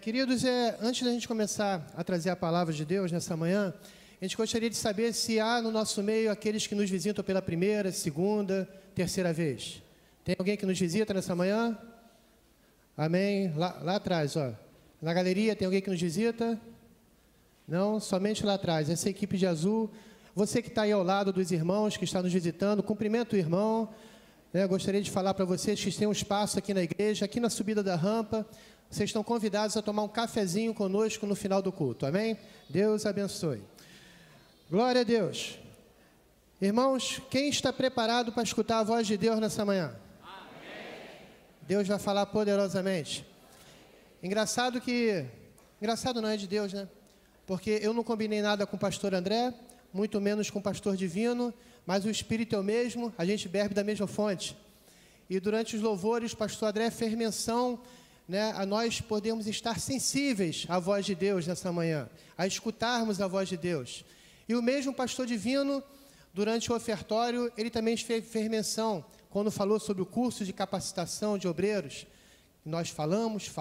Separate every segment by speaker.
Speaker 1: Queridos, antes da gente começar a trazer a palavra de Deus nessa manhã, a gente gostaria de saber se há no nosso meio aqueles que nos visitam pela primeira, segunda, terceira vez. Tem alguém que nos visita nessa manhã? Amém? Lá atrás, ó. Na galeria tem alguém que nos visita? Não, somente lá atrás. Essa equipe de azul. Você que está aí ao lado dos irmãos que está nos visitando, cumprimenta o irmão. Gostaria de falar para vocês que tem um espaço aqui na igreja, aqui na subida da rampa. Vocês estão convidados a tomar um cafezinho conosco no final do culto, amém? Deus abençoe. Glória a Deus. Irmãos, quem está preparado para escutar a voz de Deus nessa manhã? Amém. Deus vai falar poderosamente. Engraçado não é de Deus, né? Porque eu não combinei nada com o pastor André, muito menos com o pastor Divino, mas o Espírito é o mesmo, a gente bebe da mesma fonte. E durante os louvores, o pastor André fez menção, a nós podemos estar sensíveis à voz de Deus nessa manhã, a escutarmos a voz de Deus. E o mesmo pastor Divino, durante o ofertório, ele também fez menção, quando falou sobre o curso de capacitação de obreiros. Nós falamos,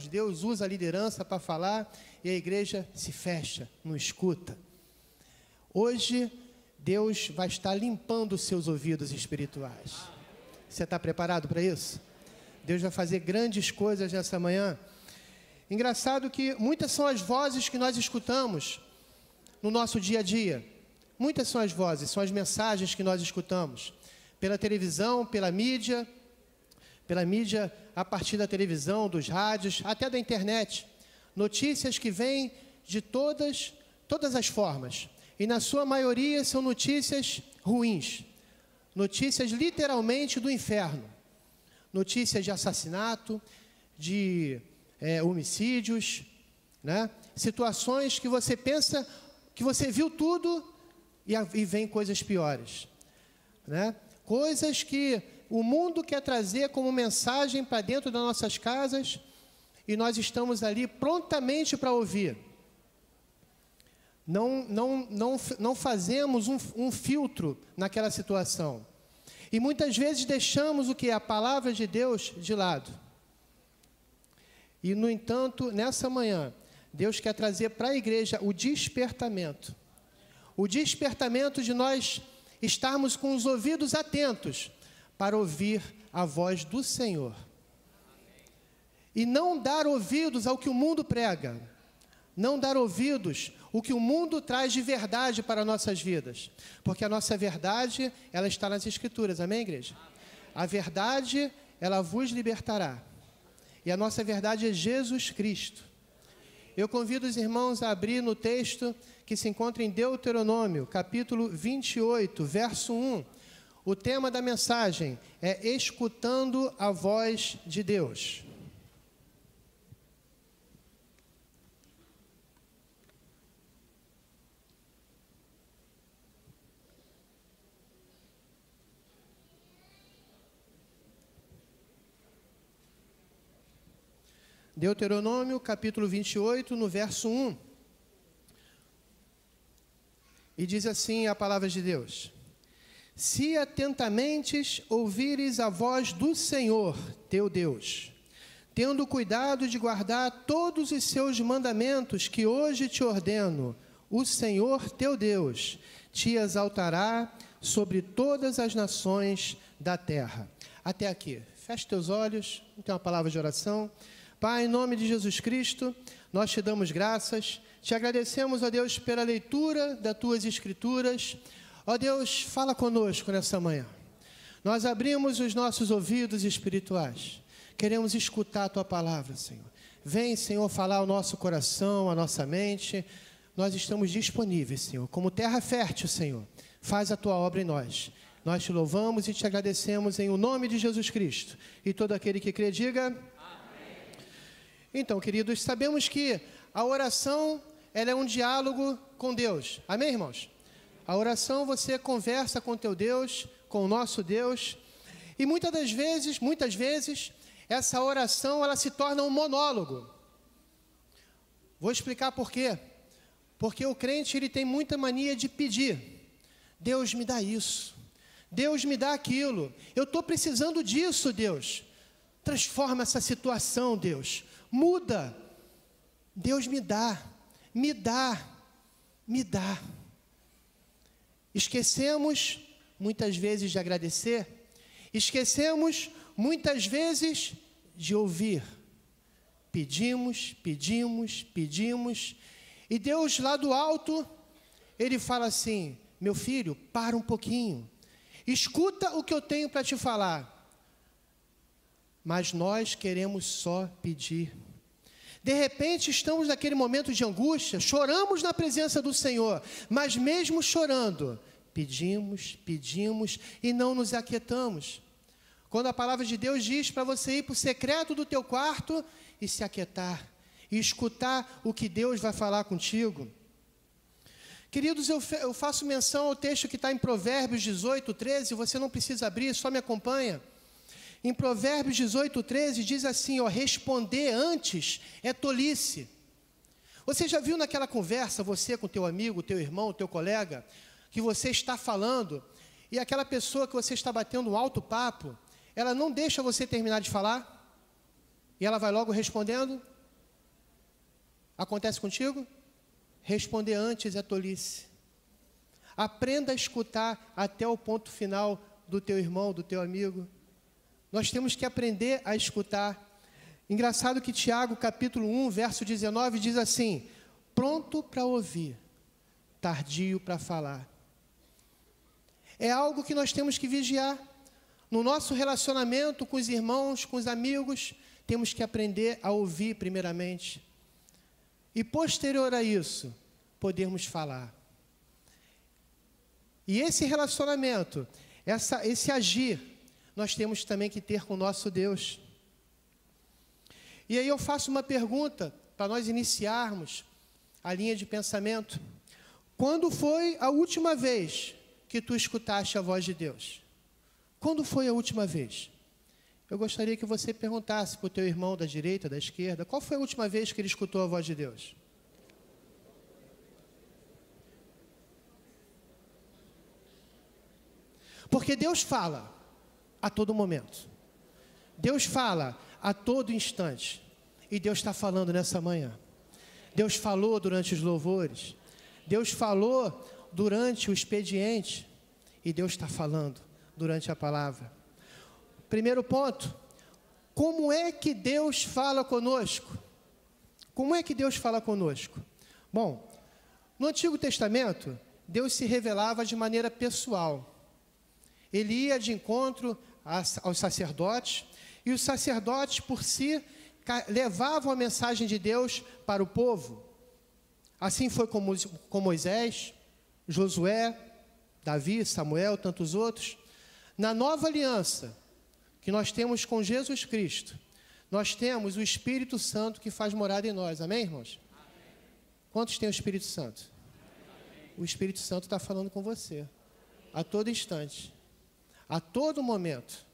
Speaker 1: Deus usa a liderança para falar e a igreja se fecha, não escuta. Hoje, Deus vai estar limpando os seus ouvidos espirituais. Você está preparado para isso? Deus vai fazer grandes coisas nessa manhã. Engraçado que muitas são as vozes que nós escutamos no nosso dia a dia. Muitas são as vozes, são as mensagens que nós escutamos. Pela televisão, pela mídia a partir da televisão, dos rádios, até da internet. Notícias que vêm de todas as formas. E na sua maioria são notícias ruins. Notícias literalmente do inferno. Notícias de assassinato, de homicídios, situações que você pensa que você viu tudo e vem coisas piores, coisas que o mundo quer trazer como mensagem para dentro das nossas casas e nós estamos ali prontamente para ouvir. Não fazemos um filtro naquela situação. E muitas vezes deixamos a palavra de Deus de lado. E, no entanto, nessa manhã, Deus quer trazer para a igreja o despertamento. O despertamento de nós estarmos com os ouvidos atentos para ouvir a voz do Senhor. E não dar ouvidos ao que o mundo prega. Não dar ouvidos ao que o mundo traz de verdade para nossas vidas. Porque a nossa verdade, ela está nas Escrituras. Amém, igreja? A verdade, ela vos libertará. E a nossa verdade é Jesus Cristo. Eu convido os irmãos a abrir no texto que se encontra em Deuteronômio, capítulo 28, verso 1. O tema da mensagem é escutando a voz de Deus. Deuteronômio, capítulo 28, no verso 1. E diz assim a palavra de Deus: Se atentamente ouvires a voz do Senhor, teu Deus, tendo cuidado de guardar todos os seus mandamentos que hoje te ordeno, o Senhor, teu Deus, te exaltará sobre todas as nações da terra. Até aqui. Feche teus olhos, tem uma palavra de oração. Pai, em nome de Jesus Cristo, nós te damos graças, te agradecemos, ó Deus, pela leitura das tuas Escrituras. Ó Deus, fala conosco nessa manhã. Nós abrimos os nossos ouvidos espirituais, queremos escutar a tua palavra, Senhor. Vem, Senhor, falar ao nosso coração, à nossa mente. Nós estamos disponíveis, Senhor, como terra fértil, Senhor. Faz a tua obra em nós. Nós te louvamos e te agradecemos em o nome de Jesus Cristo. E todo aquele que crê, diga... Então, queridos, sabemos que a oração, ela é um diálogo com Deus. Amém, irmãos? A oração, você conversa com teu Deus, com o nosso Deus. E muitas vezes, essa oração, ela se torna um monólogo. Vou explicar por quê. Porque o crente, ele tem muita mania de pedir. Deus me dá isso. Deus me dá aquilo. Eu estou precisando disso, Deus. Transforma essa situação, Deus. muda. Deus me dá, me dá, me dá. Esquecemos muitas vezes de agradecer, esquecemos muitas vezes de ouvir. Pedimos, pedimos, pedimos, e Deus lá do alto, Ele fala assim: meu filho, para um pouquinho, escuta o que eu tenho para te falar. Mas nós queremos só pedir. De repente estamos naquele momento de angústia, choramos na presença do Senhor, mas mesmo chorando, pedimos, pedimos e não nos aquietamos. Quando a palavra de Deus diz para você ir para o secreto do teu quarto e se aquietar, e escutar o que Deus vai falar contigo. Queridos, eu faço menção ao texto que está em Provérbios 18, 13, você não precisa abrir, só me acompanha. Em Provérbios 18, 13, diz assim, ó, responder antes é tolice. Você já viu naquela conversa, você com teu amigo, teu irmão, teu colega, que você está falando, e aquela pessoa que você está batendo um alto papo, ela não deixa você terminar de falar, e ela vai logo respondendo? Acontece contigo? Responder antes é tolice. Aprenda a escutar até o ponto final do teu irmão, do teu amigo. Nós temos que aprender a escutar. Engraçado que Tiago, capítulo 1, verso 19, diz assim: pronto para ouvir, tardio para falar. É algo que nós temos que vigiar. No nosso relacionamento com os irmãos, com os amigos, temos que aprender a ouvir primeiramente. E posterior a isso, podermos falar. E esse relacionamento, esse agir, nós temos também que ter com o nosso Deus. E aí eu faço uma pergunta, para nós iniciarmos a linha de pensamento. Quando foi a última vez que tu escutaste a voz de Deus? Quando foi a última vez? Eu gostaria que você perguntasse para o teu irmão da direita, da esquerda, qual foi a última vez que ele escutou a voz de Deus? Porque Deus fala a todo momento. Deus fala a todo instante. E Deus está falando nessa manhã. Deus falou durante os louvores. Deus falou durante o expediente. E Deus está falando durante a palavra. Primeiro ponto, como é que Deus fala conosco? Como é que Deus fala conosco? Bom, no Antigo Testamento, Deus se revelava de maneira pessoal. Ele ia de encontro aos sacerdotes, e os sacerdotes, por si, levavam a mensagem de Deus para o povo. Assim foi com Moisés, Josué, Davi, Samuel, tantos outros. Na nova aliança que nós temos com Jesus Cristo, nós temos o Espírito Santo que faz morada em nós. Amém, irmãos? Amém. Quantos têm o Espírito Santo? Amém. O Espírito Santo está falando com você a todo instante, a todo momento.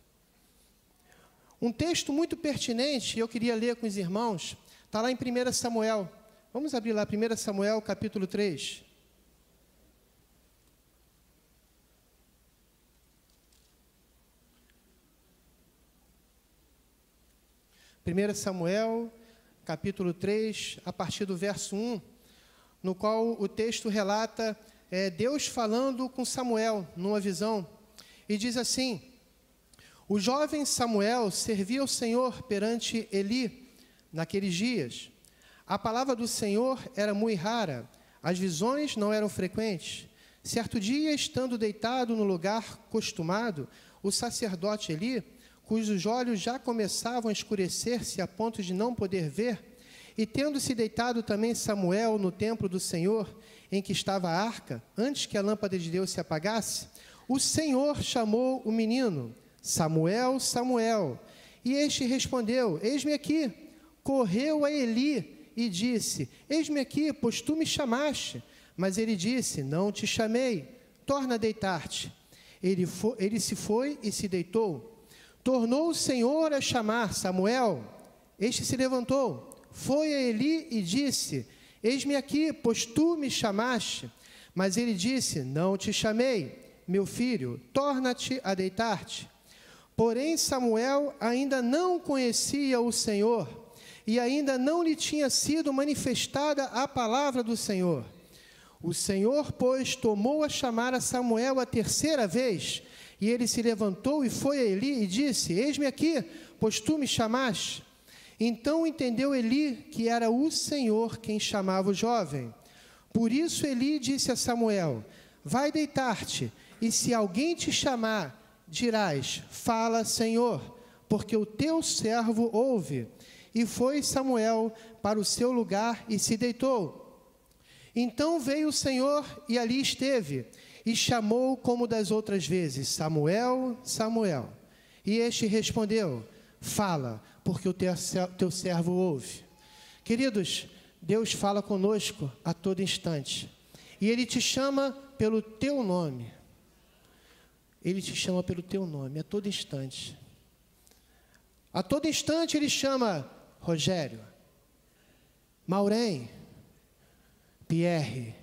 Speaker 1: Um texto muito pertinente, eu queria ler com os irmãos, está lá em 1 Samuel. Vamos abrir lá, 1 Samuel, capítulo 3. 1 Samuel, capítulo 3, a partir do verso 1, no qual o texto relata Deus falando com Samuel, numa visão, e diz assim: o jovem Samuel servia ao Senhor perante Eli naqueles dias. A palavra do Senhor era muito rara, as visões não eram frequentes. Certo dia, estando deitado no lugar costumado, o sacerdote Eli, cujos olhos já começavam a escurecer-se a ponto de não poder ver, e tendo-se deitado também Samuel no templo do Senhor, em que estava a arca, antes que a lâmpada de Deus se apagasse, o Senhor chamou o menino: Samuel, Samuel. E este respondeu: eis-me aqui. Correu a Eli e disse: eis-me aqui, pois tu me chamaste. Mas ele disse: não te chamei, torna a deitar-te. Ele se foi e se deitou. Tornou o Senhor a chamar Samuel. Este se levantou, foi a Eli e disse: eis-me aqui, pois tu me chamaste. Mas ele disse: não te chamei, meu filho, torna-te a deitar-te. Porém Samuel ainda não conhecia o Senhor, e ainda não lhe tinha sido manifestada a palavra do Senhor. O Senhor, pois, tomou a chamar a Samuel a terceira vez, e ele se levantou e foi a Eli e disse: eis-me aqui, pois tu me chamaste. Então entendeu Eli que era o Senhor quem chamava o jovem. Por isso Eli disse a Samuel: vai deitar-te, e se alguém te chamar, dirás: fala, Senhor, porque o teu servo ouve. E foi Samuel para o seu lugar e se deitou. Então veio o Senhor e ali esteve, e chamou como das outras vezes: Samuel, Samuel. E este respondeu: fala, porque o teu servo ouve. Queridos, Deus fala conosco a todo instante, e Ele te chama pelo teu nome. Ele te chama pelo teu nome, a todo instante. A todo instante Ele chama Rogério, Maureen, Pierre.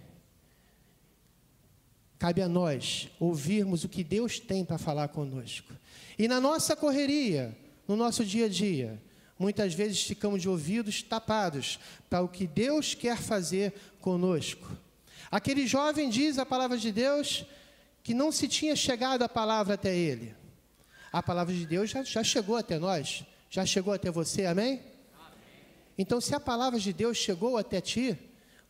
Speaker 1: Cabe a nós ouvirmos o que Deus tem para falar conosco. E na nossa correria, no nosso dia a dia, muitas vezes ficamos de ouvidos tapados para o que Deus quer fazer conosco. Aquele jovem, diz a palavra de Deus, que não se tinha chegado a palavra até ele. A palavra de Deus já chegou até nós, já chegou até você, amém? Então, se a palavra de Deus chegou até ti,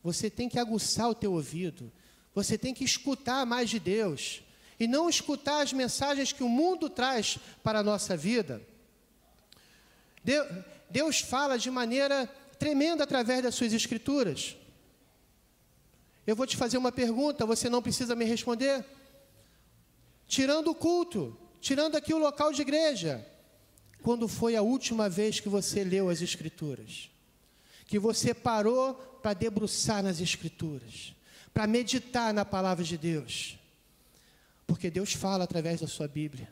Speaker 1: você tem que aguçar o teu ouvido, você tem que escutar mais de Deus, e não escutar as mensagens que o mundo traz para a nossa vida. Deus fala de maneira tremenda através das suas escrituras. Eu vou te fazer uma pergunta, você não precisa me responder. Tirando o culto, tirando aqui o local de igreja, quando foi a última vez que você leu as escrituras? Que você parou para debruçar nas escrituras, para meditar na palavra de Deus? Porque Deus fala através da sua Bíblia.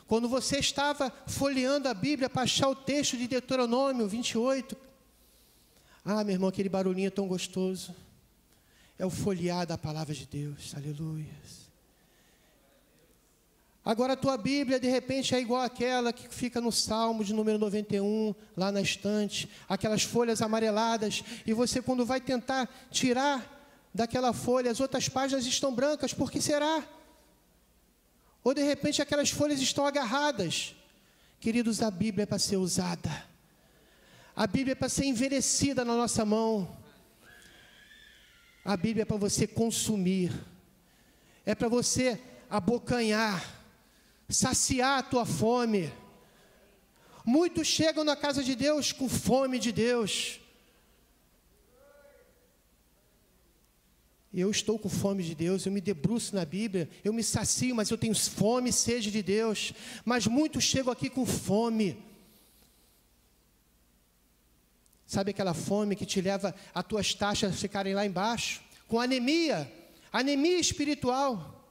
Speaker 1: Quando você estava folheando a Bíblia para achar o texto de Deuteronômio 28, meu irmão, aquele barulhinho tão gostoso, é o folhear da palavra de Deus, aleluia. Agora a tua Bíblia, de repente, é igual àquela que fica no Salmo de número 91, lá na estante, aquelas folhas amareladas, e você, quando vai tentar tirar daquela folha, as outras páginas estão brancas. Por que será? Ou, de repente, aquelas folhas estão agarradas. Queridos, a Bíblia é para ser usada. A Bíblia é para ser envelhecida na nossa mão. A Bíblia é para você consumir. É para você abocanhar, saciar a tua fome. Muitos chegam na casa de Deus com fome de Deus. Eu estou com fome de Deus, eu me debruço na Bíblia, eu me sacio, mas eu tenho fome e sede de Deus. Mas muitos chegam aqui com fome. Sabe aquela fome que te leva as tuas taxas ficarem lá embaixo? Com anemia espiritual.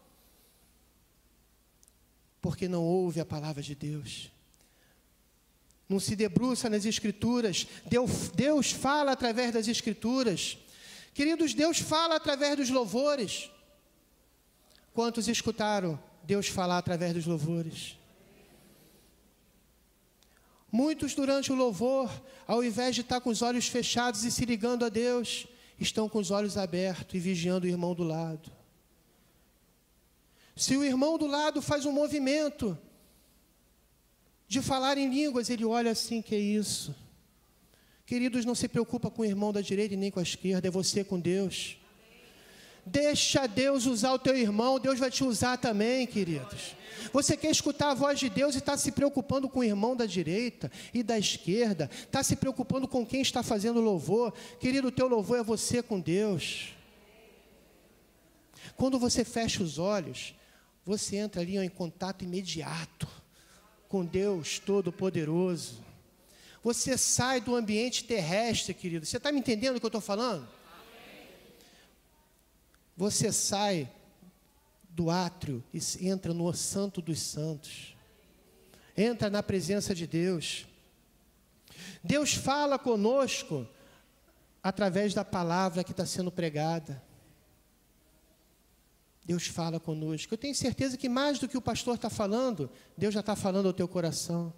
Speaker 1: Porque não ouve a palavra de Deus. Não se debruça nas Escrituras. Deus fala através das Escrituras. Queridos, Deus fala através dos louvores. Quantos escutaram Deus falar através dos louvores? Muitos, durante o louvor, ao invés de estar com os olhos fechados e se ligando a Deus, estão com os olhos abertos e vigiando o irmão do lado. Se o irmão do lado faz um movimento de falar em línguas, ele olha assim: que é isso? Queridos, não se preocupa com o irmão da direita e nem com a esquerda, é você com Deus. Deixa Deus usar o teu irmão, Deus vai te usar também, queridos. Você quer escutar a voz de Deus e está se preocupando com o irmão da direita e da esquerda, está se preocupando com quem está fazendo louvor. Querido, o teu louvor é você com Deus. Quando você fecha os olhos, você entra ali em contato imediato com Deus Todo-Poderoso. Você sai do ambiente terrestre, querido. Você está me entendendo o que eu estou falando? Você sai do átrio e entra no Santo dos Santos. Entra na presença de Deus. Deus fala conosco através da palavra que está sendo pregada. Deus fala conosco. Eu tenho certeza que mais do que o pastor está falando, Deus já está falando ao teu coração.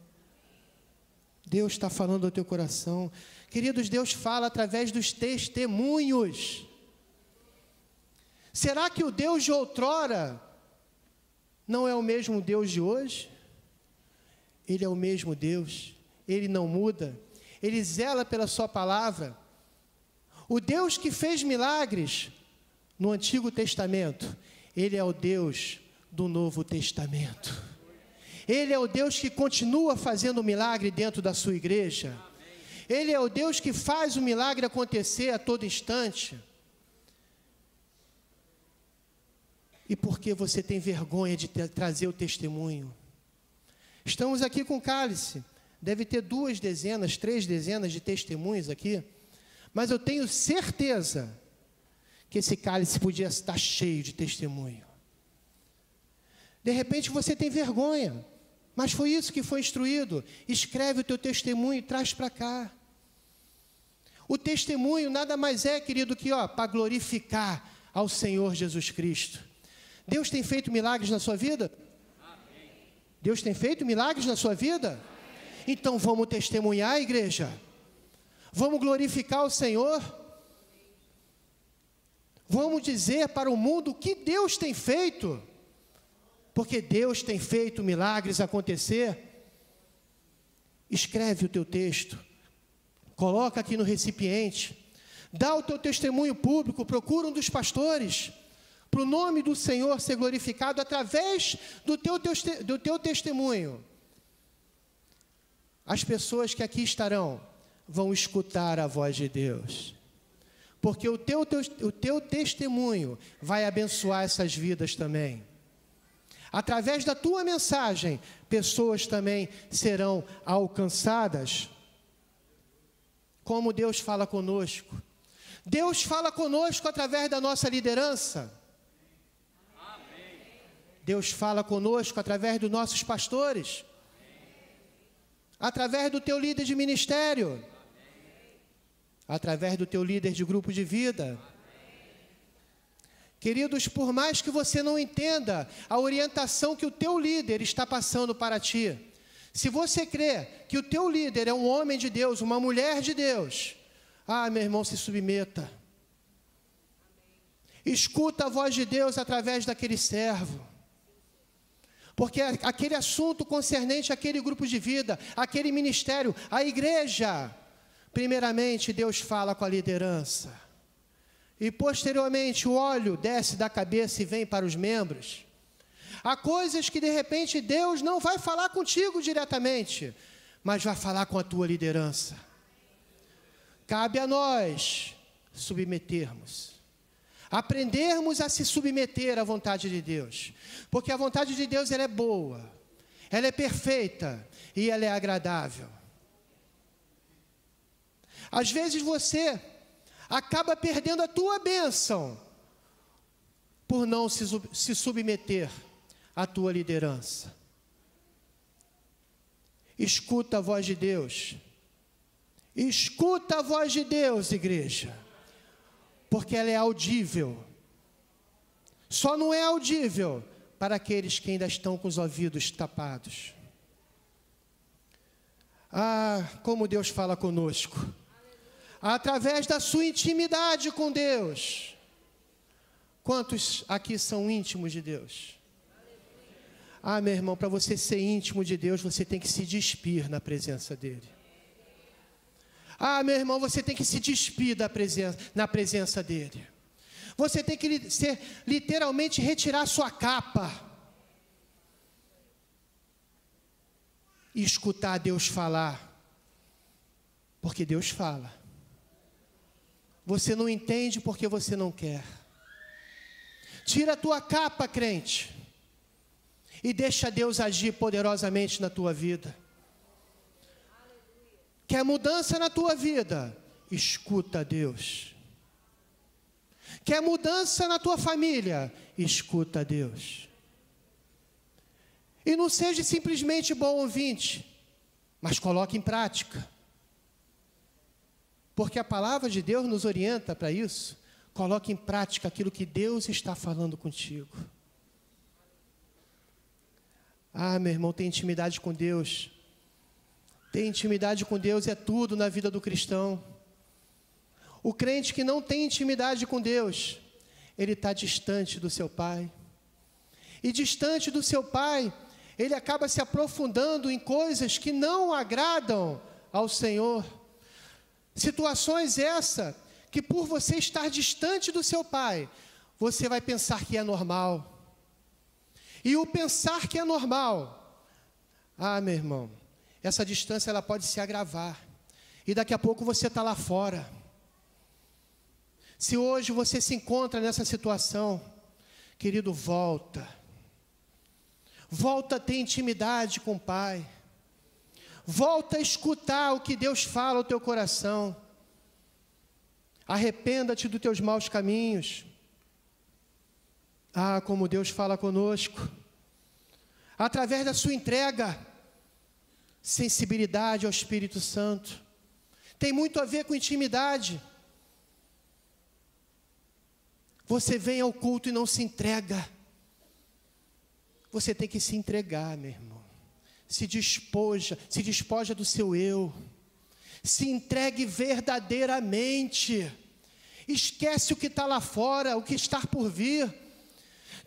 Speaker 1: Deus está falando ao teu coração. Queridos, Deus fala através dos testemunhos. Será que o Deus de outrora não é o mesmo Deus de hoje? Ele é o mesmo Deus, Ele não muda, Ele zela pela sua palavra. O Deus que fez milagres no Antigo Testamento, Ele é o Deus do Novo Testamento. Ele é o Deus que continua fazendo milagre dentro da sua igreja. Ele é o Deus que faz o milagre acontecer a todo instante. E por que você tem vergonha de trazer o testemunho? Estamos aqui com cálice, deve ter 2 dezenas, 3 dezenas de testemunhos aqui, mas eu tenho certeza que esse cálice podia estar cheio de testemunho. De repente você tem vergonha, mas foi isso que foi instruído. Escreve o teu testemunho e traz para cá. O testemunho nada mais é, querido, que para glorificar ao Senhor Jesus Cristo. Deus tem feito milagres na sua vida? Deus tem feito milagres na sua vida? Então vamos testemunhar, igreja. Vamos glorificar o Senhor. Vamos dizer para o mundo o que Deus tem feito. Porque Deus tem feito milagres acontecer. Escreve o teu texto. Coloca aqui no recipiente. Dá o teu testemunho público. Procura um dos pastores. Para o nome do Senhor ser glorificado através do teu testemunho. As pessoas que aqui estarão vão escutar a voz de Deus. Porque o teu testemunho vai abençoar essas vidas também. Através da tua mensagem, pessoas também serão alcançadas. Como Deus fala conosco? Deus fala conosco através da nossa liderança. Deus fala conosco através dos nossos pastores, através do teu líder de ministério, através do teu líder de grupo de vida. Queridos, por mais que você não entenda a orientação que o teu líder está passando para ti, se você crê que o teu líder é um homem de Deus, uma mulher de Deus, meu irmão, se submeta. Escuta a voz de Deus através daquele servo. Porque aquele assunto concernente àquele grupo de vida, aquele ministério, a igreja, primeiramente Deus fala com a liderança. E posteriormente o óleo desce da cabeça e vem para os membros. Há coisas que de repente Deus não vai falar contigo diretamente, mas vai falar com a tua liderança. Cabe a nós submetermos. Aprendermos a se submeter à vontade de Deus, porque a vontade de Deus ela é boa, ela é perfeita e ela é agradável. Às vezes você acaba perdendo a tua bênção por não se submeter à tua liderança. Escuta a voz de Deus. Escuta a voz de Deus, igreja. Porque ela é audível. Só não é audível para aqueles que ainda estão com os ouvidos tapados. Como Deus fala conosco. Através da sua intimidade com Deus. Quantos aqui são íntimos de Deus? Meu irmão, para você ser íntimo de Deus, você tem que se despir na presença dEle. Meu irmão, você tem que se despir na presença dEle. Você tem que literalmente retirar sua capa. E escutar Deus falar. Porque Deus fala. Você não entende porque você não quer. Tira a tua capa, crente. E deixa Deus agir poderosamente na tua vida. Quer mudança na tua vida? Escuta Deus. Quer mudança na tua família? Escuta Deus. E não seja simplesmente bom ouvinte, mas coloque em prática. Porque a palavra de Deus nos orienta para isso. Coloque em prática aquilo que Deus está falando contigo. Meu irmão, tem intimidade com Deus. Ter intimidade com Deus é tudo na vida do cristão. O crente que não tem intimidade com Deus, ele está distante do seu Pai. E distante do seu Pai, ele acaba se aprofundando em coisas que não agradam ao Senhor. Situações essa que por você estar distante do seu Pai, você vai pensar que é normal. E o pensar que é normal, meu irmão, essa distância ela pode se agravar. E daqui a pouco você está lá fora. Se hoje você se encontra nessa situação, querido, volta. Volta a ter intimidade com o Pai. Volta a escutar o que Deus fala ao teu coração. Arrependa-te dos teus maus caminhos. Como Deus fala conosco. Através da sua entrega, sensibilidade ao Espírito Santo. Tem muito a ver com intimidade. Você vem ao culto e não se entrega. Você tem que se entregar, meu irmão. Se despoja do seu eu. Se entregue verdadeiramente. Esquece o que está lá fora, o que está por vir.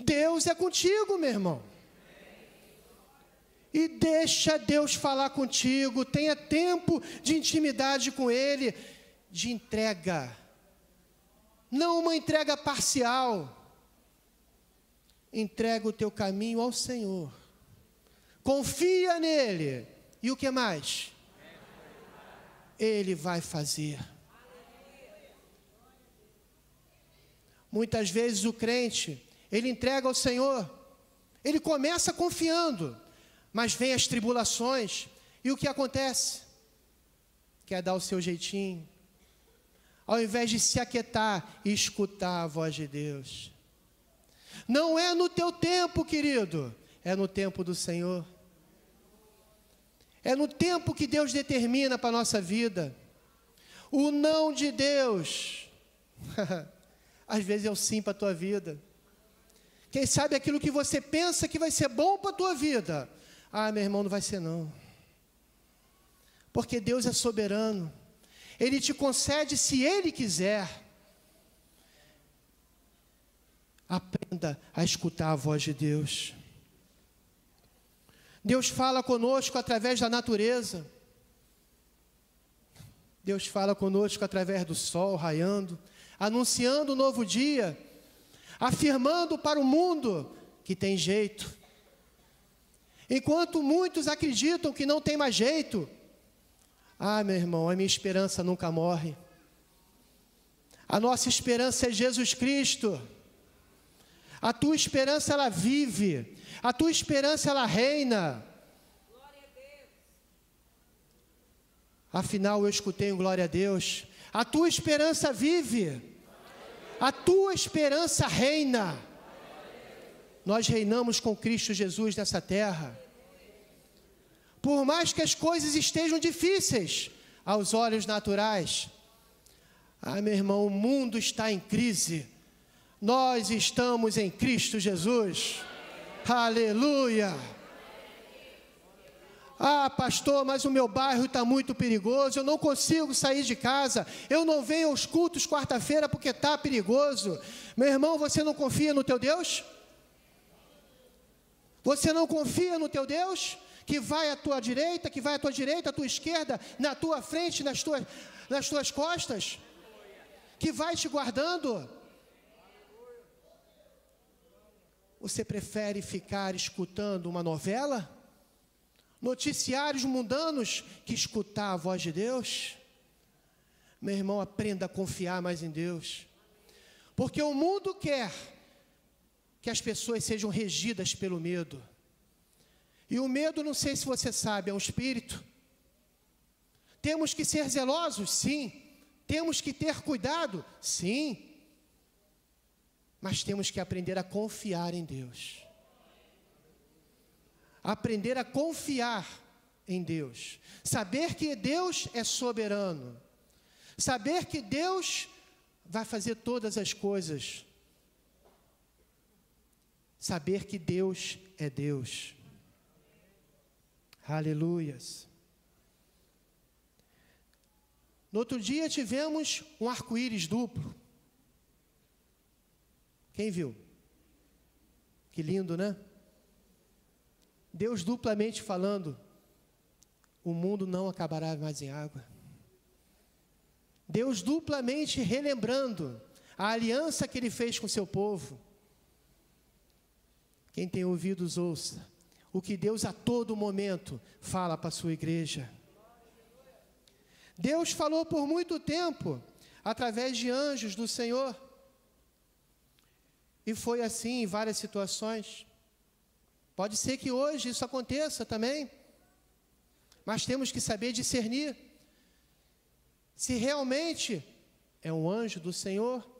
Speaker 1: Deus é contigo, meu irmão. E deixa Deus falar contigo. Tenha tempo de intimidade com Ele, de entrega. Não uma entrega parcial. Entrega o teu caminho ao Senhor. Confia nele. E o que mais? Ele vai fazer. Muitas vezes o crente, ele entrega ao Senhor. Ele começa confiando. Mas vem as tribulações. E o que acontece? Quer dar o seu jeitinho. Ao invés de se aquietar e escutar a voz de Deus. Não é no teu tempo, querido. É no tempo do Senhor. É no tempo que Deus determina para a nossa vida. O não de Deus, às vezes é o sim para a tua vida. Quem sabe aquilo que você pensa que vai ser bom para a tua vida. Meu irmão, não vai ser não. Porque Deus é soberano. Ele te concede se Ele quiser. Aprenda a escutar a voz de Deus. Deus fala conosco através da natureza. Deus fala conosco através do sol raiando, anunciando um novo dia, afirmando para o mundo que tem jeito. Enquanto muitos acreditam que não tem mais jeito, meu irmão, a minha esperança nunca morre. A nossa esperança é Jesus Cristo. A tua esperança, ela vive. A tua esperança, ela reina. Glória a Deus. Afinal, eu escutei um glória a Deus. A tua esperança vive. A tua esperança reina. Nós reinamos com Cristo Jesus nessa terra. Por mais que as coisas estejam difíceis aos olhos naturais. Meu irmão, o mundo está em crise. Nós estamos em Cristo Jesus. Aleluia. Pastor, mas o meu bairro está muito perigoso. Eu não consigo sair de casa. Eu não venho aos cultos quarta-feira porque está perigoso. Meu irmão, você não confia no teu Deus? Você não confia no teu Deus? Que vai à tua direita, que vai à tua direita, à tua esquerda, na tua frente, nas tuas costas? Que vai te guardando? Você prefere ficar escutando uma novela? Noticiários mundanos que escutar a voz de Deus? Meu irmão, aprenda a confiar mais em Deus. Porque o mundo quer que as pessoas sejam regidas pelo medo. E o medo, não sei se você sabe, é um espírito. Temos que ser zelosos? Sim. Temos que ter cuidado? Sim. Mas temos que aprender a confiar em Deus. Aprender a confiar em Deus. Saber que Deus é soberano. Saber que Deus vai fazer todas as coisas. Saber que Deus é Deus. Aleluias. No outro dia tivemos um arco-íris duplo. Quem viu? Que lindo, né? Deus duplamente falando, o mundo não acabará mais em água. Deus duplamente relembrando a aliança que Ele fez com o seu povo. Quem tem ouvidos, ouça o que Deus a todo momento fala para a sua igreja. Deus falou por muito tempo, através de anjos do Senhor. E foi assim em várias situações. Pode ser que hoje isso aconteça também. Mas temos que saber discernir se realmente é um anjo do Senhor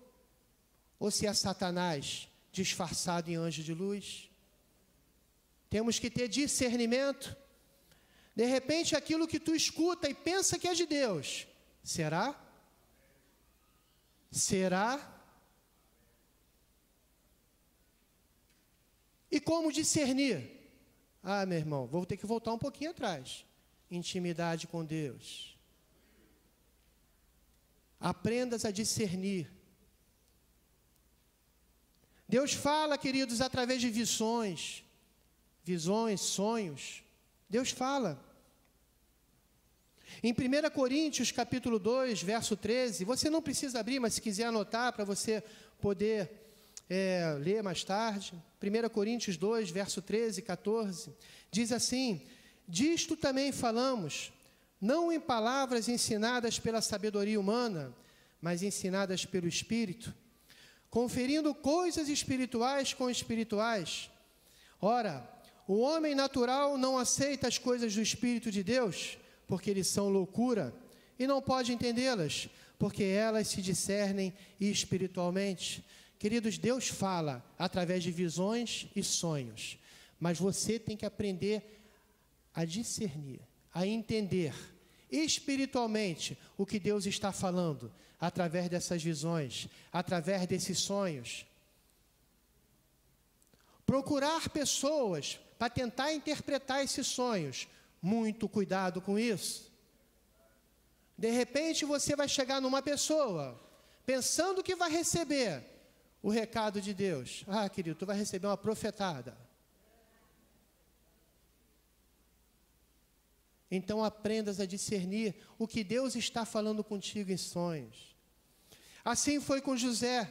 Speaker 1: ou se é Satanás disfarçado em anjo de luz. Temos que ter discernimento. De repente, aquilo que tu escuta e pensa que é de Deus, será? Será? E como discernir? Ah, meu irmão, vou ter que voltar um pouquinho atrás. Intimidade com Deus. Aprendas a discernir. Deus fala, queridos, através de visões, sonhos. Deus fala. Em 1 Coríntios, capítulo 2, verso 13, você não precisa abrir, mas se quiser anotar para você poder ler mais tarde. 1 Coríntios 2, verso 13 e 14, diz assim: disto também falamos, não em palavras ensinadas pela sabedoria humana, mas ensinadas pelo Espírito, conferindo coisas espirituais com espirituais. Ora, o homem natural não aceita as coisas do Espírito de Deus, porque eles são loucura, e não pode entendê-las, porque elas se discernem espiritualmente. Queridos, Deus fala através de visões e sonhos, mas você tem que aprender a discernir, a entender espiritualmente o que Deus está falando, através dessas visões, através desses sonhos. Procurar pessoas para tentar interpretar esses sonhos, muito cuidado com isso. De repente você vai chegar numa pessoa, pensando que vai receber o recado de Deus. Ah, querido, tu vai receber uma profetada. Então aprendas a discernir o que Deus está falando contigo em sonhos. Assim foi com José.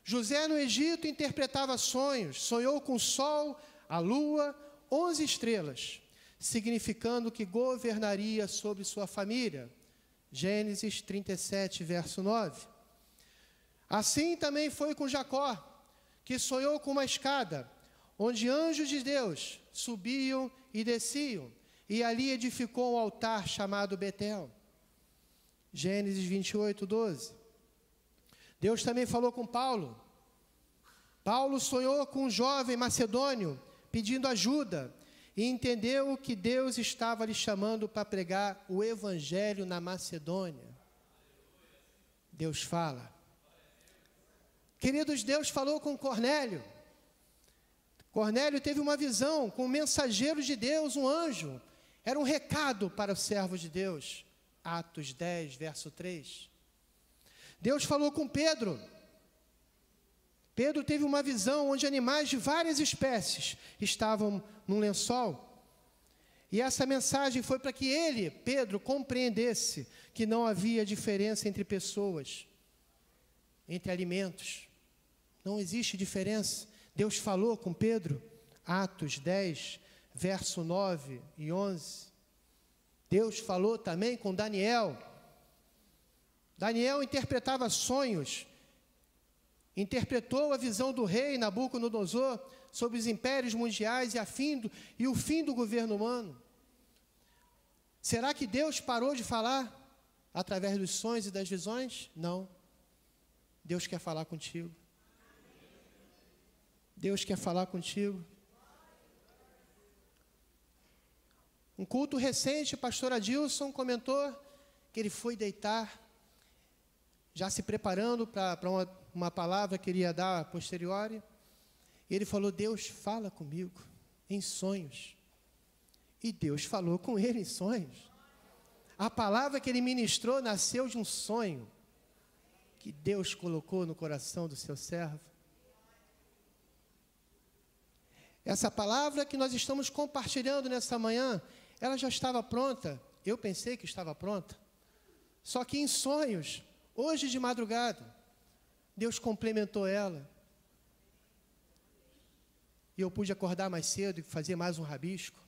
Speaker 1: José no Egito interpretava sonhos, sonhou com o sol, a lua, 11 estrelas, significando que governaria sobre sua família. Gênesis 37, verso 9. Assim também foi com Jacó, que sonhou com uma escada, onde anjos de Deus subiam e desciam, e ali edificou um altar chamado Betel. Gênesis 28, 12. Deus também falou com Paulo. Paulo sonhou com um jovem macedônio, pedindo ajuda, e entendeu que Deus estava lhe chamando para pregar o evangelho na Macedônia. Deus fala. Queridos, Deus falou com Cornélio. Cornélio teve uma visão com um mensageiro de Deus, um anjo. Era um recado para o servo de Deus. Atos 10, verso 3. Deus falou com Pedro. Pedro teve uma visão onde animais de várias espécies estavam num lençol. E essa mensagem foi para que ele, Pedro, compreendesse que não havia diferença entre pessoas, entre alimentos. Não existe diferença. Deus falou com Pedro, Atos 10, verso 9 e 11. Deus falou também com Daniel. Daniel interpretava sonhos, interpretou a visão do rei Nabucodonosor sobre os impérios mundiais e o fim do governo humano. Será que Deus parou de falar através dos sonhos e das visões? Não. Deus quer falar contigo. Deus quer falar contigo. Um culto recente, o pastor Adilson comentou que ele foi deitar, já se preparando para uma palavra que ele ia dar a posteriori. E ele falou: Deus fala comigo em sonhos. E Deus falou com ele em sonhos. A palavra que ele ministrou nasceu de um sonho que Deus colocou no coração do seu servo. Essa palavra que nós estamos compartilhando nessa manhã, ela já estava pronta. Eu pensei que estava pronta. Só que em sonhos, hoje de madrugada, Deus complementou ela. E eu pude acordar mais cedo e fazer mais um rabisco.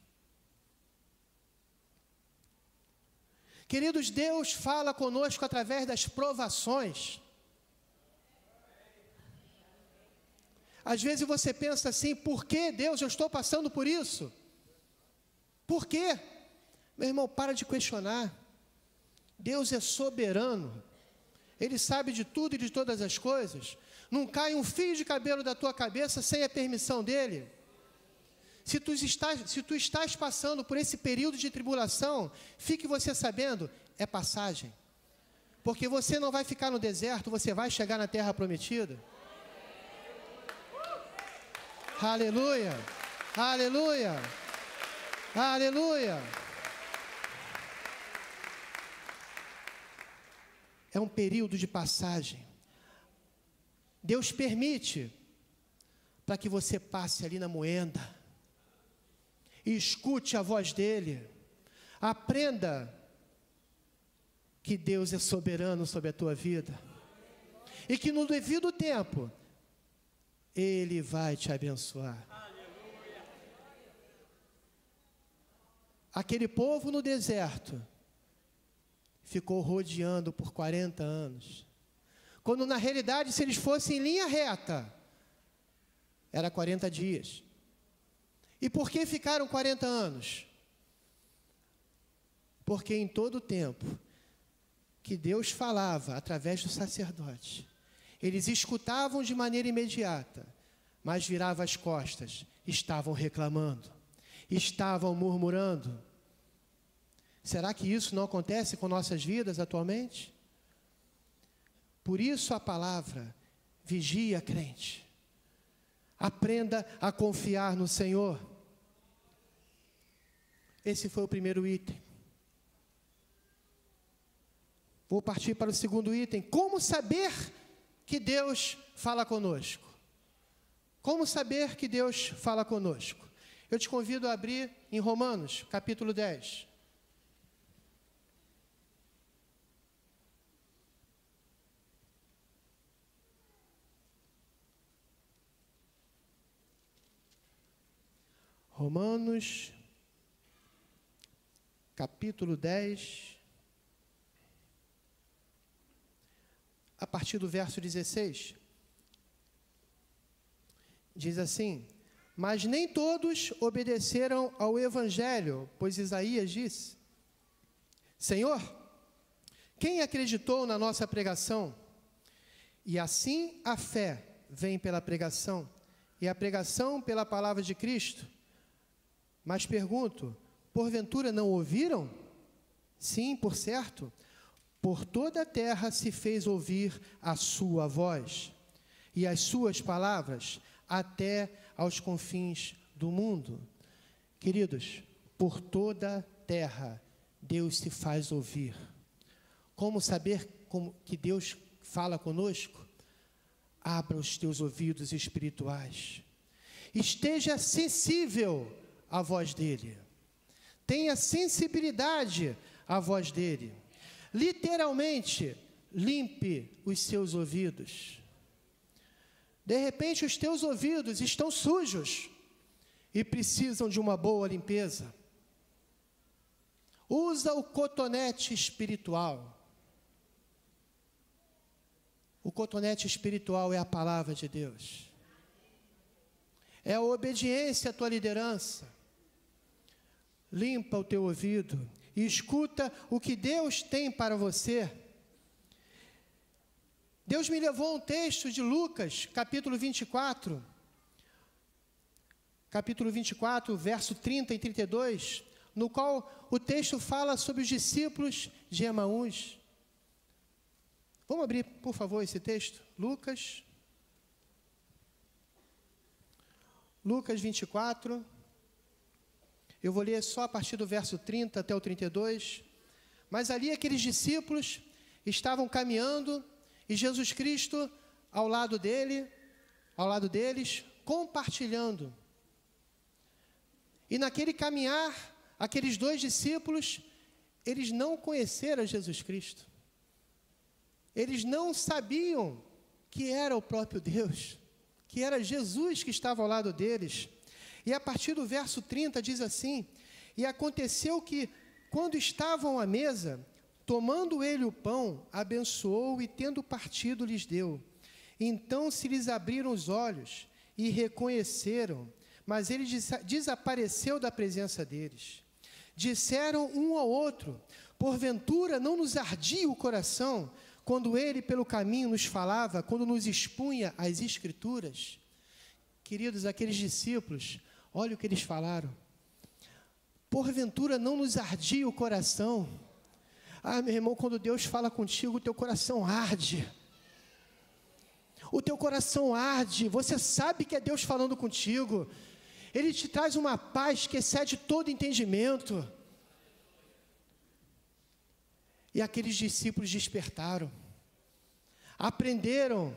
Speaker 1: Queridos, Deus fala conosco através das provações. Às vezes você pensa assim, por que Deus, eu estou passando por isso? Por quê? Meu irmão, para de questionar. Deus é soberano. Ele sabe de tudo e de todas as coisas. Não cai um fio de cabelo da tua cabeça sem a permissão dele. Se tu estás passando por esse período de tribulação, fique você sabendo, é passagem. Porque você não vai ficar no deserto, você vai chegar na terra prometida. Aleluia, aleluia, aleluia. É um período de passagem. Deus permite para que você passe ali na moenda e escute a voz dele. Aprenda que Deus é soberano sobre a tua vida e que no devido tempo Ele vai te abençoar. Aquele povo no deserto ficou rodeando por 40 anos. Quando na realidade, se eles fossem em linha reta, era 40 dias. E por que ficaram 40 anos? Porque em todo o tempo que Deus falava através do sacerdote, eles escutavam de maneira imediata, mas viravam as costas, estavam reclamando, estavam murmurando. Será que isso não acontece com nossas vidas atualmente? Por isso a palavra, vigia, crente. Aprenda a confiar no Senhor. Esse foi o primeiro item. Vou partir para o segundo item. Como saber que Deus fala conosco? Como saber que Deus fala conosco? Eu te convido a abrir em Romanos, capítulo 10. Romanos, capítulo 10, a partir do verso 16, diz assim: mas nem todos obedeceram ao Evangelho, pois Isaías disse: Senhor, quem acreditou na nossa pregação? E assim a fé vem pela pregação, e a pregação pela palavra de Cristo. Mas pergunto, porventura não ouviram? Sim, por certo, por toda a terra se fez ouvir a sua voz, e as suas palavras até aos confins do mundo. Queridos, por toda a terra Deus se faz ouvir. Como saber que Deus fala conosco? Abra os teus ouvidos espirituais. Esteja sensível à voz dele. Tenha sensibilidade à voz dele. Literalmente, limpe os seus ouvidos. De repente, os teus ouvidos estão sujos e precisam de uma boa limpeza. Usa o cotonete espiritual. O cotonete espiritual é a palavra de Deus. É a obediência à tua liderança. Limpa o teu ouvido e escuta o que Deus tem para você. Deus me levou a um texto de Lucas, capítulo 24, verso 30 e 32, no qual o texto fala sobre os discípulos de Emaús. Vamos abrir, por favor, esse texto? Lucas 24, eu vou ler só a partir do verso 30 até o 32, Mas ali aqueles discípulos estavam caminhando e Jesus Cristo ao lado deles, compartilhando. E naquele caminhar, aqueles dois discípulos, eles não conheceram Jesus Cristo. Eles não sabiam que era o próprio Deus, que era Jesus que estava ao lado deles. E a partir do verso 30 diz assim: e aconteceu que, quando estavam à mesa, tomando ele o pão, abençoou e, tendo partido, lhes deu. Então se lhes abriram os olhos e reconheceram, mas ele desapareceu da presença deles. Disseram um ao outro: porventura não nos ardia o coração quando ele pelo caminho nos falava, quando nos expunha as Escrituras? Queridos, aqueles discípulos, olha o que eles falaram: porventura não nos ardia o coração? Ah, meu irmão, quando Deus fala contigo, o teu coração arde. O teu coração arde, você sabe que é Deus falando contigo. Ele te traz uma paz que excede todo entendimento. E aqueles discípulos despertaram, aprenderam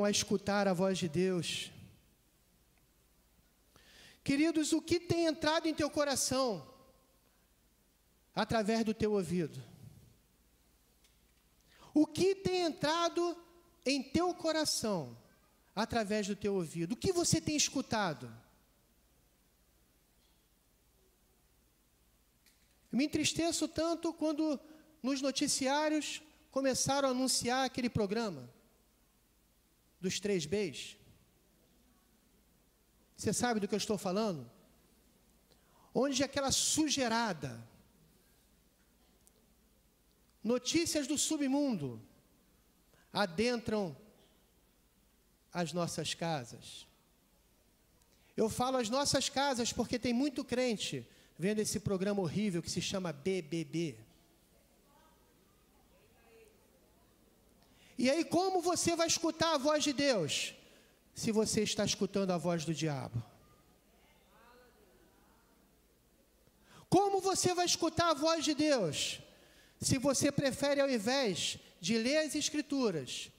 Speaker 1: a escutar a voz de Deus. Queridos, o que tem entrado em teu coração através do teu ouvido? O que tem entrado em teu coração através do teu ouvido? O que você tem escutado? Eu me entristeço tanto quando nos noticiários começaram a anunciar aquele programa dos 3 Bs. Você sabe do que eu estou falando? Onde aquela sujeirada, notícias do submundo, adentram as nossas casas. Eu falo as nossas casas porque tem muito crente vendo esse programa horrível que se chama BBB. E aí, como você vai escutar a voz de Deus se você está escutando a voz do diabo? Como você vai escutar a voz de Deus se você prefere, ao invés de ler as Escrituras,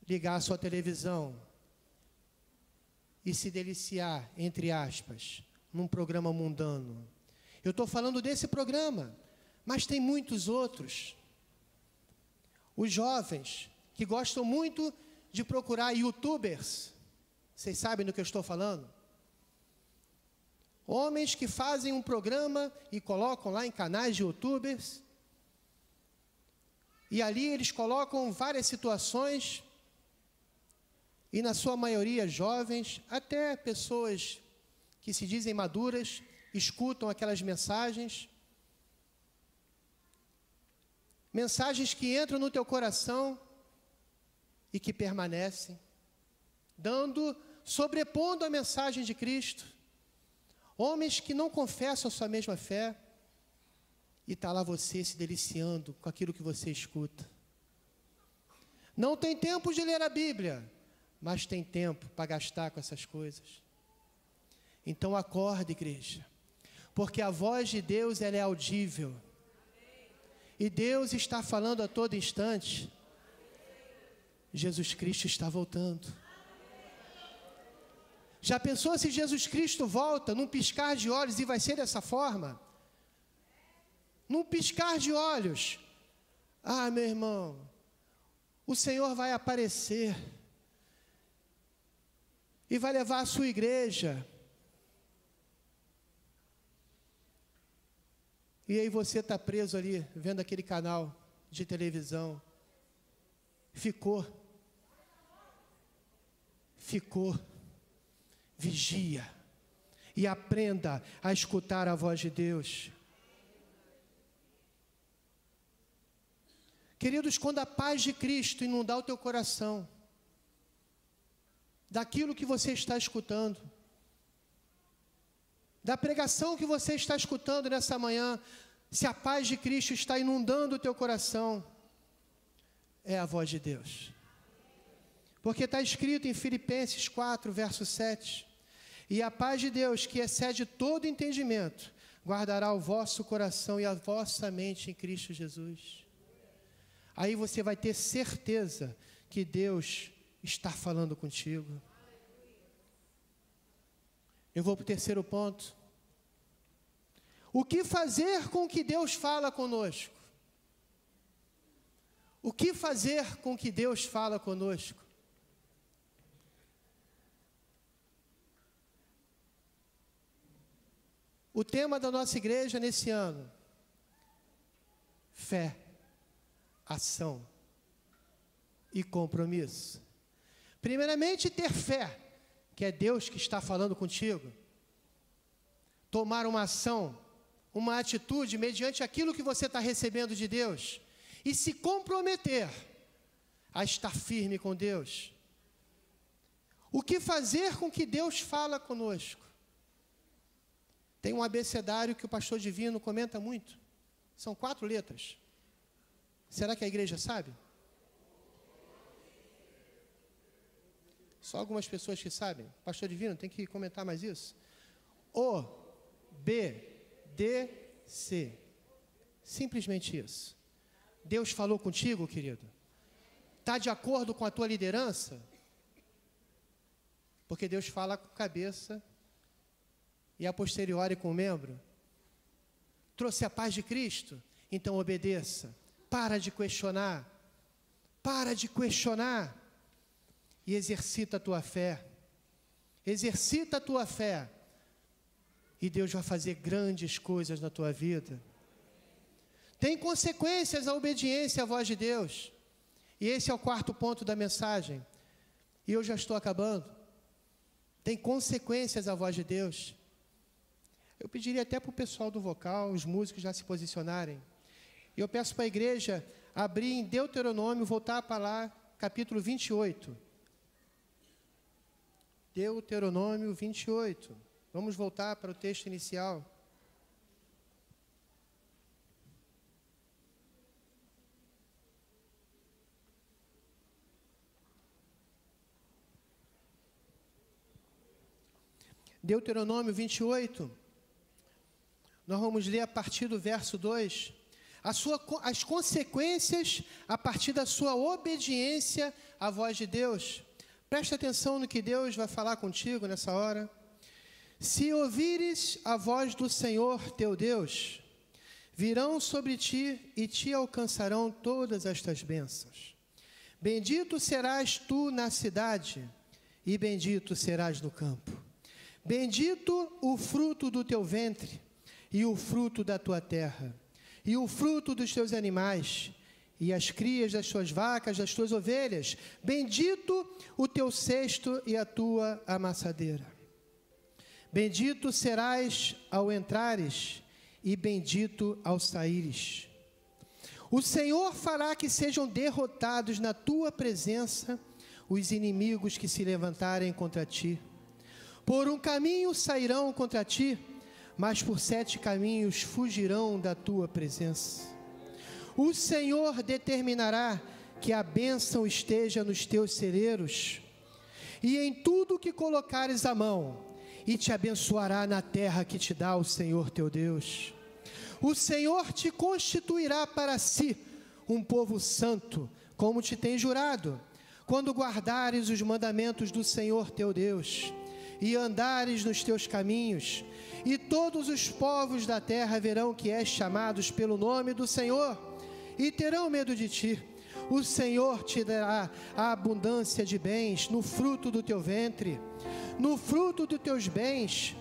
Speaker 1: ligar a sua televisão e se deliciar, entre aspas, num programa mundano? Eu estou falando desse programa, mas tem muitos outros. Os jovens que gostam muito de procurar youtubers, vocês sabem do que eu estou falando? Homens que fazem um programa e colocam lá em canais de youtubers, e ali eles colocam várias situações, e na sua maioria jovens, até pessoas que se dizem maduras, escutam aquelas mensagens que entram no teu coração e que permanecem, sobrepondo a mensagem de Cristo. Homens que não confessam a sua mesma fé, e está lá você se deliciando com aquilo que você escuta. Não tem tempo de ler a Bíblia, mas tem tempo para gastar com essas coisas. Então acorde, igreja, porque a voz de Deus, ela é audível, e Deus está falando a todo instante. Jesus Cristo está voltando. Já pensou se Jesus Cristo volta num piscar de olhos, e vai ser dessa forma? Num piscar de olhos. Ah, meu irmão, o Senhor vai aparecer e vai levar a sua igreja. E aí você está preso ali, vendo aquele canal de televisão. Ficou. Vigia e aprenda a escutar a voz de Deus. Queridos, quando a paz de Cristo inundar o teu coração, daquilo que você está escutando, da pregação que você está escutando nessa manhã, se a paz de Cristo está inundando o teu coração, é a voz de Deus. Porque está escrito em Filipenses 4, verso 7, e a paz de Deus, que excede todo entendimento, guardará o vosso coração e a vossa mente em Cristo Jesus. Aí você vai ter certeza que Deus está falando contigo. Eu vou para o terceiro ponto. O que fazer com que Deus fala conosco? O que fazer com que Deus fala conosco? O tema da nossa igreja nesse ano: fé, ação e compromisso. Primeiramente, ter fé, que é Deus que está falando contigo. Tomar uma ação, uma atitude mediante aquilo que você está recebendo de Deus. E se comprometer a estar firme com Deus. O que fazer com que Deus fala conosco? Tem um abecedário que o pastor Divino comenta muito. São 4 letras. Será que a igreja sabe? Só algumas pessoas que sabem. Pastor Divino, tem que comentar mais isso. O, B, D, C. Simplesmente isso. Deus falou contigo, querido? Está de acordo com a tua liderança? Porque Deus fala com a cabeça e a posteriori com o membro. Trouxe a paz de Cristo? Então obedeça. Para de questionar. Para de questionar. E exercita a tua fé. Exercita a tua fé. E Deus vai fazer grandes coisas na tua vida. Tem consequências a obediência à voz de Deus. E esse é o 4º ponto da mensagem. E eu já estou acabando. Tem consequências à voz de Deus. Eu pediria até para o pessoal do vocal, os músicos já se posicionarem. E eu peço para a igreja abrir em Deuteronômio, voltar para lá, capítulo 28. Deuteronômio 28. Vamos voltar para o texto inicial. Deuteronômio 28, nós vamos ler a partir do verso 2, as consequências a partir da sua obediência à voz de Deus. Presta atenção no que Deus vai falar contigo nessa hora. Se ouvires a voz do Senhor teu Deus, virão sobre ti e te alcançarão todas estas bênçãos. Bendito serás tu na cidade e bendito serás no campo. Bendito o fruto do teu ventre, e o fruto da tua terra, e o fruto dos teus animais, e as crias das tuas vacas, das tuas ovelhas. Bendito o teu cesto e a tua amassadeira. Bendito serás ao entrares, e bendito ao saíres. O Senhor fará que sejam derrotados na tua presença os inimigos que se levantarem contra ti. Por um caminho sairão contra ti, mas por 7 caminhos fugirão da tua presença. O Senhor determinará que a bênção esteja nos teus celeiros e em tudo que colocares a mão, e te abençoará na terra que te dá o Senhor teu Deus. O Senhor te constituirá para si um povo santo, como te tem jurado, quando guardares os mandamentos do Senhor teu Deus e andares nos teus caminhos, e todos os povos da terra verão que és chamados pelo nome do Senhor, e terão medo de ti. O Senhor te dará a abundância de bens no fruto do teu ventre, no fruto dos teus bens,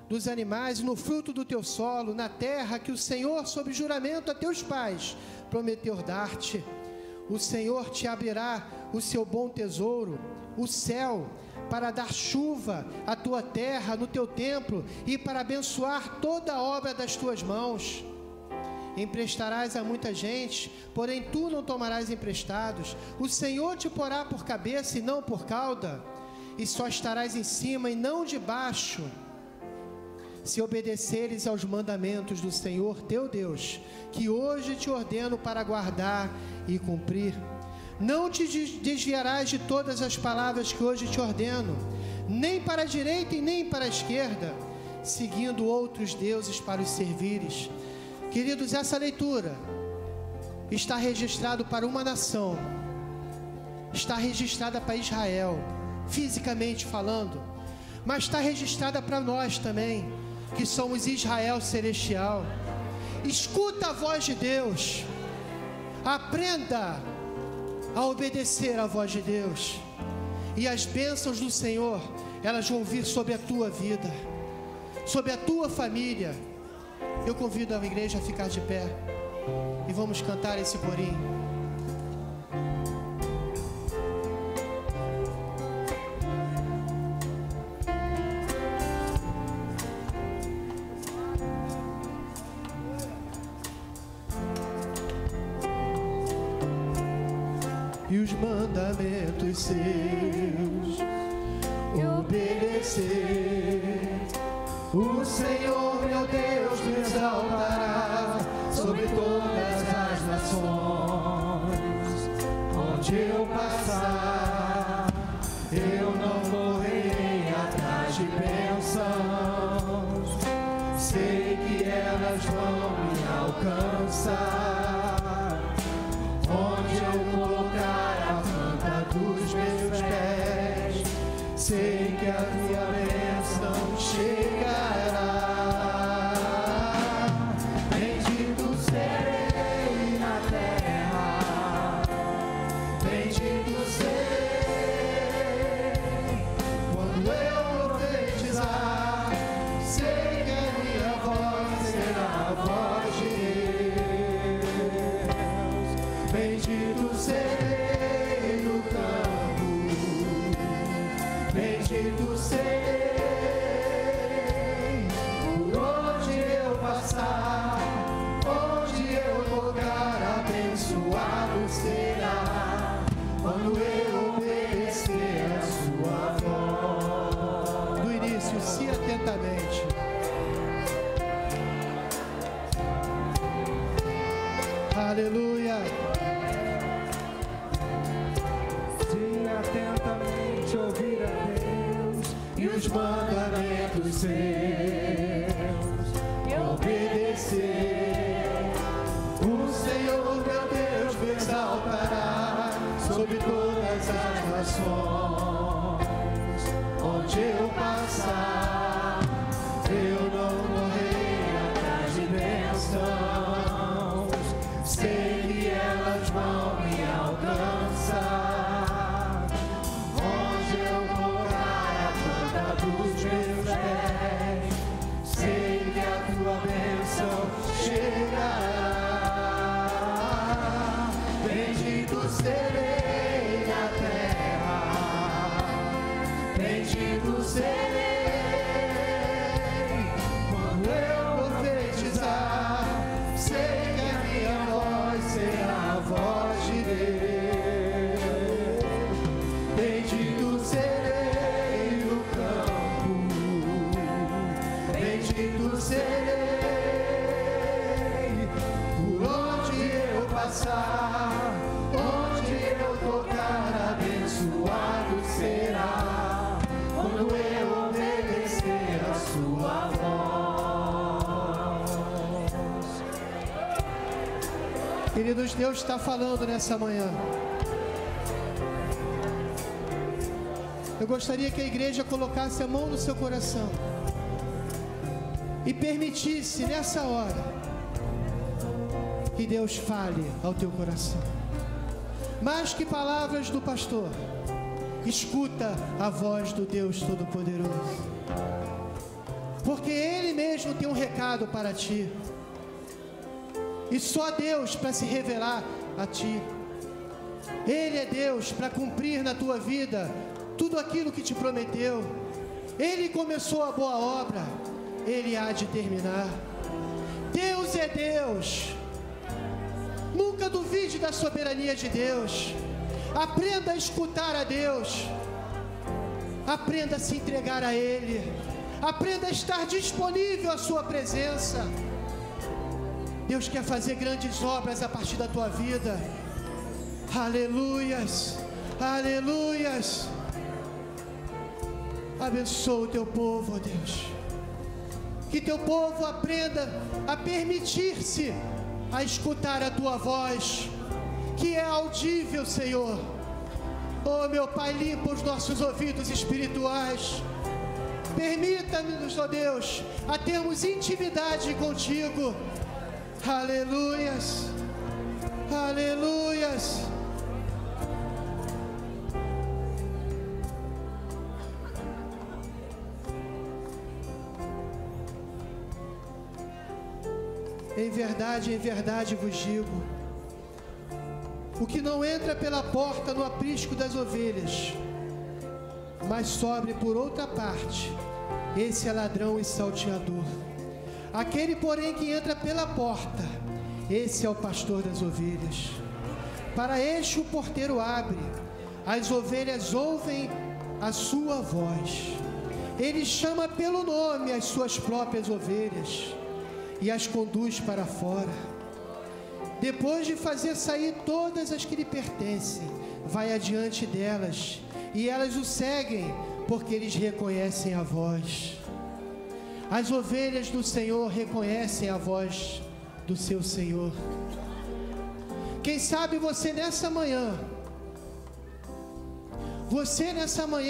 Speaker 1: dos animais, e no fruto do teu solo, na terra que o Senhor, sob juramento a teus pais, prometeu dar-te. O Senhor te abrirá o seu bom tesouro, o céu, para dar chuva à tua terra, no teu templo, e para abençoar toda a obra das tuas mãos. Emprestarás a muita gente, porém tu não tomarás emprestados. O Senhor te porá por cabeça e não por cauda, e só estarás em cima e não debaixo, se obedeceres aos mandamentos do Senhor teu Deus, que hoje te ordeno para guardar e cumprir. Não te desviarás de todas as palavras que hoje te ordeno, nem para a direita e nem para a esquerda, seguindo outros deuses para os servires. Queridos, essa leitura está registrado para uma nação, está registrada para Israel, fisicamente falando, mas está registrada para nós também, que somos Israel celestial. Escuta a voz de Deus, aprenda a obedecer à voz de Deus, e as bênçãos do Senhor, elas vão vir sobre a tua vida, sobre a tua família. Eu convido a igreja a ficar de pé e vamos cantar esse corinho. E os mandamentos seus obedecer, o Senhor meu Deus me exaltará sobre todas as nações. Onde eu passar, eu não correrei atrás de bênçãos, sei que elas vão me alcançar. Onde eu colocar a planta dos meus pés, sei que a tua bênção chegará. Bendito serei na terra, bendito serei quando eu profetizar, sei que a minha voz será a voz de Deus. Bendito serei no campo, bendito serei por onde eu passar, onde eu tocar, abençoado será quando eu obedecer a sua voz. No início, se atentamente. Aleluia. Atentamente ouvir a Deus e os mandamentos seus e obedecer, o Senhor meu Deus me exaltará sobre todas as nações. Onde eu passar, eu não morrerei atrás de bênçãos, sei que elas vão me alcançar. Dos meus pés, sei que a tua bênção chegará. Bendito serei na terra, bendito serei quando eu profetizar, sei que a minha voz será a voz de Deus. Bendito serei, bendito serei por onde eu passar, onde eu tocar, abençoado será quando eu obedecer a sua voz. Queridos, Deus está falando nessa manhã. Eu gostaria que a igreja colocasse a mão no seu coração e permitisse nessa hora que Deus fale ao teu coração. Mais que palavras do pastor, escuta a voz do Deus Todo-Poderoso, porque Ele mesmo tem um recado para ti, e só Deus para se revelar a ti. Ele é Deus para cumprir na tua vida tudo aquilo que te prometeu. Ele começou a boa obra, Ele há de terminar. Deus é Deus. Nunca duvide da soberania de Deus. Aprenda a escutar a Deus. Aprenda a se entregar a Ele. Aprenda a estar disponível à sua presença. Deus quer fazer grandes obras a partir da tua vida. Aleluias, aleluias. Abençoa o teu povo, ó Deus. Que teu povo aprenda a permitir-se a escutar a tua voz, que é audível, Senhor. Oh, meu Pai, limpa os nossos ouvidos espirituais. Permita-nos, ó Deus, a termos intimidade contigo. Aleluias, aleluias. Em verdade vos digo: o que não entra pela porta no aprisco das ovelhas, mas sobe por outra parte, esse é ladrão e salteador. Aquele, porém, que entra pela porta, esse é o pastor das ovelhas. Para este o porteiro abre, as ovelhas ouvem a sua voz. Ele chama pelo nome as suas próprias ovelhas e as conduz para fora. Depois de fazer sair todas as que lhe pertencem, vai adiante delas, e elas o seguem, porque eles reconhecem a voz. As ovelhas do Senhor reconhecem a voz do seu Senhor. Quem sabe você nessa manhã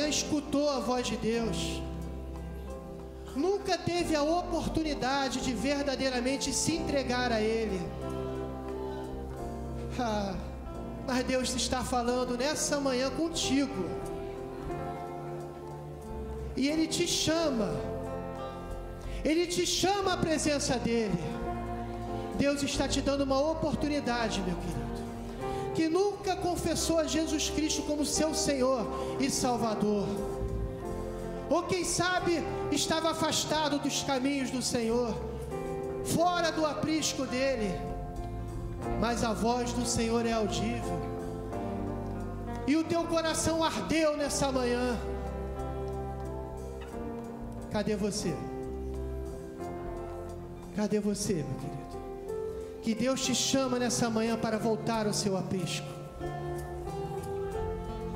Speaker 1: escutou a voz de Deus, nunca teve a oportunidade de verdadeiramente se entregar a Ele. Mas Deus está falando nessa manhã contigo, e Ele te chama à presença dEle. Deus está te dando uma oportunidade, meu querido, que nunca confessou a Jesus Cristo como seu Senhor e Salvador, ou quem sabe estava afastado dos caminhos do Senhor, fora do aprisco dEle, mas a voz do Senhor é audível, e o teu coração ardeu nessa manhã. Cadê você? Cadê você, meu querido? Que Deus te chama nessa manhã para voltar ao seu aprisco,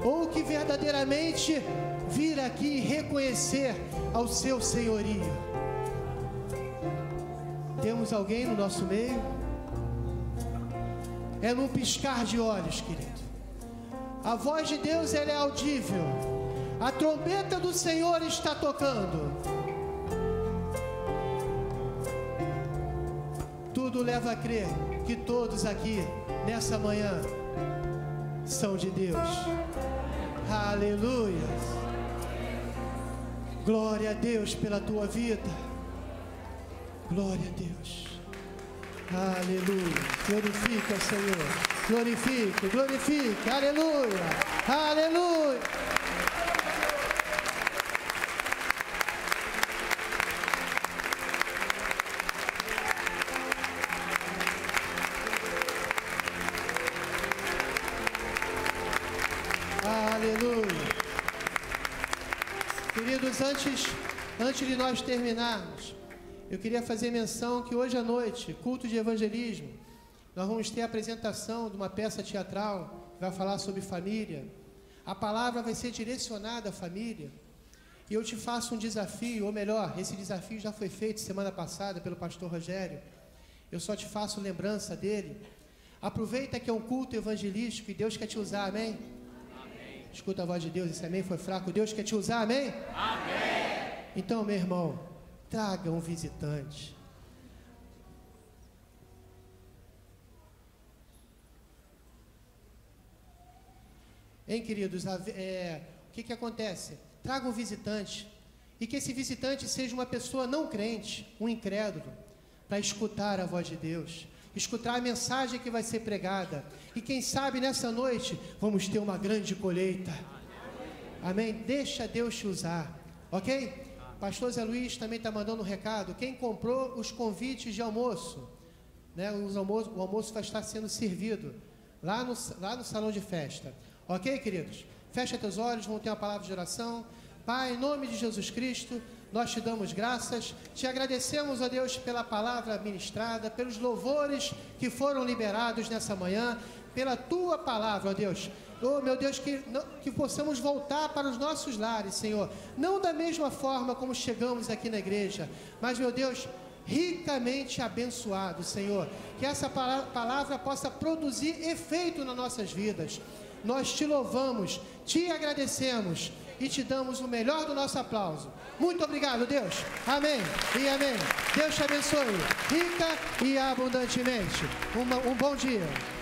Speaker 1: ou que verdadeiramente vir aqui e reconhecer ao seu senhorio. Temos alguém no nosso meio? É num piscar de olhos, querido. A voz de Deus, ela é audível. A trombeta do Senhor está tocando. Tudo leva a crer que todos aqui, nessa manhã, são de Deus. Aleluia. Glória a Deus pela tua vida. Glória a Deus. Aleluia. Glorifica o Senhor. Glorifica, glorifica. Aleluia. Aleluia. Aleluia. Queridos, antes de nós terminarmos, eu queria fazer menção que hoje à noite, culto de evangelismo, nós vamos ter a apresentação de uma peça teatral que vai falar sobre família. A palavra vai ser direcionada à família. E eu te faço um desafio, ou melhor, esse desafio já foi feito semana passada pelo pastor Rogério. Eu só te faço lembrança dele. Aproveita que é um culto evangelístico e Deus quer te usar, amém? Amém. Escuta a voz de Deus, esse amém foi fraco. Deus quer te usar, amém? Amém. Então, meu irmão, traga um visitante. Hein, queridos? O que acontece? Traga um visitante. E que esse visitante seja uma pessoa não crente, um incrédulo, para escutar a voz de Deus, escutar a mensagem que vai ser pregada. E quem sabe nessa noite vamos ter uma grande colheita. Amém? Deixa Deus te usar. Ok? Pastor Zé Luiz também está mandando um recado. Quem comprou os convites de almoço, né, o almoço vai estar sendo servido lá no salão de festa. Ok, queridos? Fecha teus olhos, vamos ter uma palavra de oração. Pai, em nome de Jesus Cristo, nós te damos graças, te agradecemos, ó Deus, pela palavra ministrada, pelos louvores que foram liberados nessa manhã. pela tua palavra, ó Deus. Oh, meu Deus, que possamos voltar para os nossos lares, Senhor. Não da mesma forma como chegamos aqui na igreja, mas, meu Deus, ricamente abençoado, Senhor. Que essa palavra possa produzir efeito nas nossas vidas. Nós te louvamos, te agradecemos e te damos o melhor do nosso aplauso. Muito obrigado, Deus. Amém e amém. Deus te abençoe, rica e abundantemente. Um bom dia.